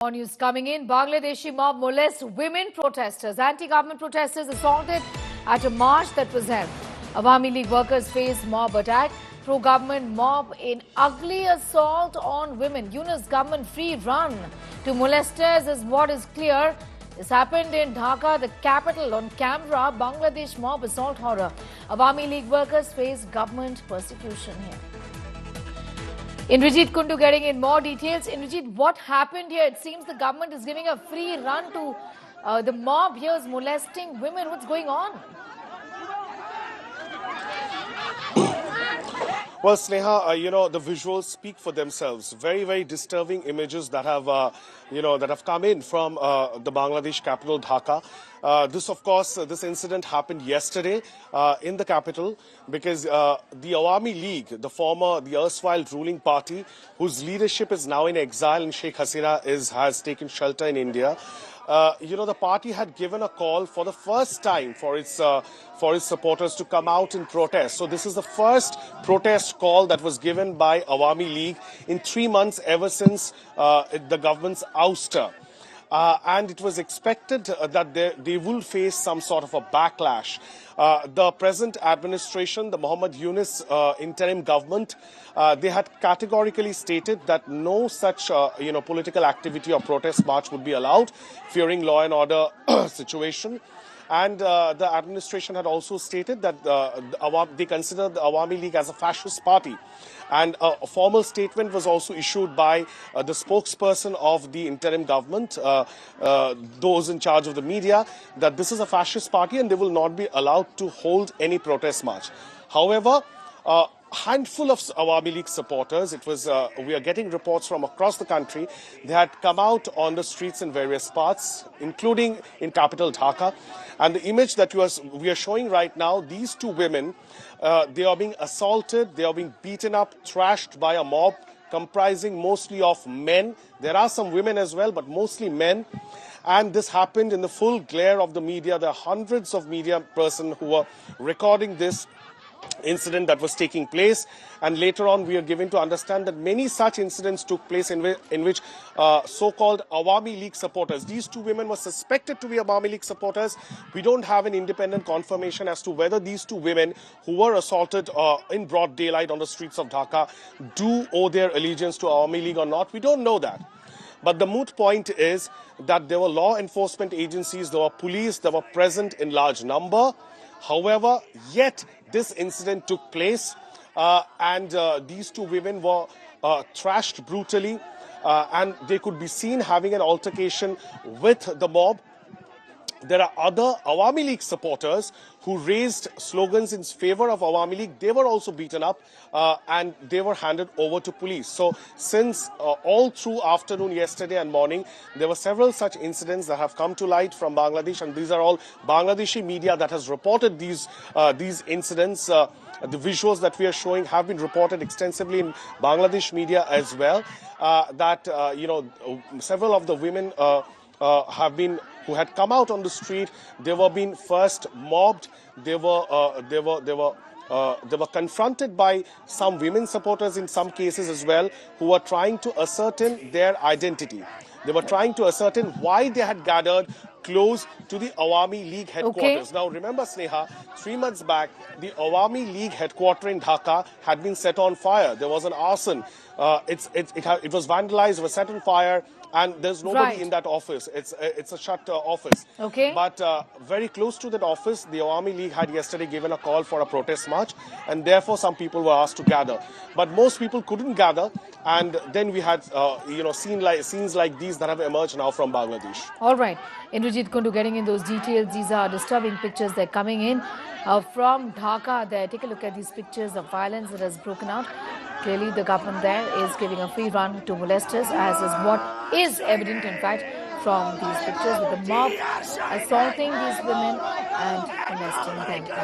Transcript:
More news coming in. Bangladeshi mob molests women protesters. Anti-government protesters assaulted at a march that was held. Awami League workers face mob attack. Pro-government mob in ugly assault on women. Yunus government free run to molesters is what is clear. This happened in Dhaka, the capital. On camera, Bangladesh mob assault horror. Awami League workers face government persecution here. Indrajit Kundu getting in more details. Indrajit, what happened here? It seems the government is giving a free run to the mob here is molesting women. What's going on? Well, Sneha, the visuals speak for themselves. Very, very disturbing images that have come in from the Bangladesh capital, Dhaka. This incident happened yesterday in the capital because the Awami League, the erstwhile ruling party, whose leadership is now in exile and Sheikh Hasina has taken shelter in India. The party had given a call for the first time for its supporters to come out and protest. So this is the first protest call that was given by Awami League in 3 months ever since the government's ouster. And it was expected that they will face some sort of a backlash. The present administration, the Muhammad Yunus interim government, they had categorically stated that no such political activity or protest march would be allowed, fearing law and order situation. And the administration had also stated that they consider the Awami League as a fascist party. And a formal statement was also issued by the spokesperson of the interim government, those in charge of the media, that this is a fascist party and they will not be allowed to hold any protest march. However, a handful of Awami League supporters, we are getting reports from across the country, they had come out on the streets in various parts, including in capital Dhaka. And the image that we are showing right now, these two women, they are being assaulted, they are being beaten up, thrashed by a mob comprising mostly of men. There are some women as well, but mostly men. And this happened in the full glare of the media. There are hundreds of media persons who were recording this incident that was taking place, and later on we are given to understand that many such incidents took place in which so-called Awami League supporters, these two women were suspected to be Awami League supporters. We don't have an independent confirmation as to whether these two women who were assaulted in broad daylight on the streets of Dhaka do owe their allegiance to Awami League or not. We don't know that. But the moot point is that there were law enforcement agencies, there were police, that were present in large number. However, yet this incident took place and these two women were thrashed brutally and they could be seen having an altercation with the mob. There are other Awami League supporters who raised slogans in favor of Awami League. They were also beaten up and they were handed over to police. So since all through afternoon yesterday and morning, there were several such incidents that have come to light from Bangladesh, and these are all Bangladeshi media that has reported these incidents. The visuals that we are showing have been reported extensively in Bangladesh media as well. Several of the women who had come out on the street, they were being first mobbed. They were confronted by some women supporters in some cases as well, who were trying to ascertain their identity. They were trying to ascertain why they had gathered close to the Awami League headquarters. Okay. Now, remember, Sneha, 3 months back, the Awami League headquarters in Dhaka had been set on fire. There was an arson. It was vandalized, it was set on fire, and there's nobody in that office. It's a shut office. Okay. But very close to that office, the Awami League had yesterday given a call for a protest march, and therefore some people were asked to gather. But most people couldn't gather, and then we had scenes like these that have emerged now from Bangladesh. All right. Indrajit Kundu getting in those details. These are disturbing pictures. They're coming in from Dhaka there. Take a look at these pictures of violence that has broken out. Clearly, the government there is giving a free run to molesters, as is what is evident, in fact, from these pictures, with the mob assaulting these women and molesting them.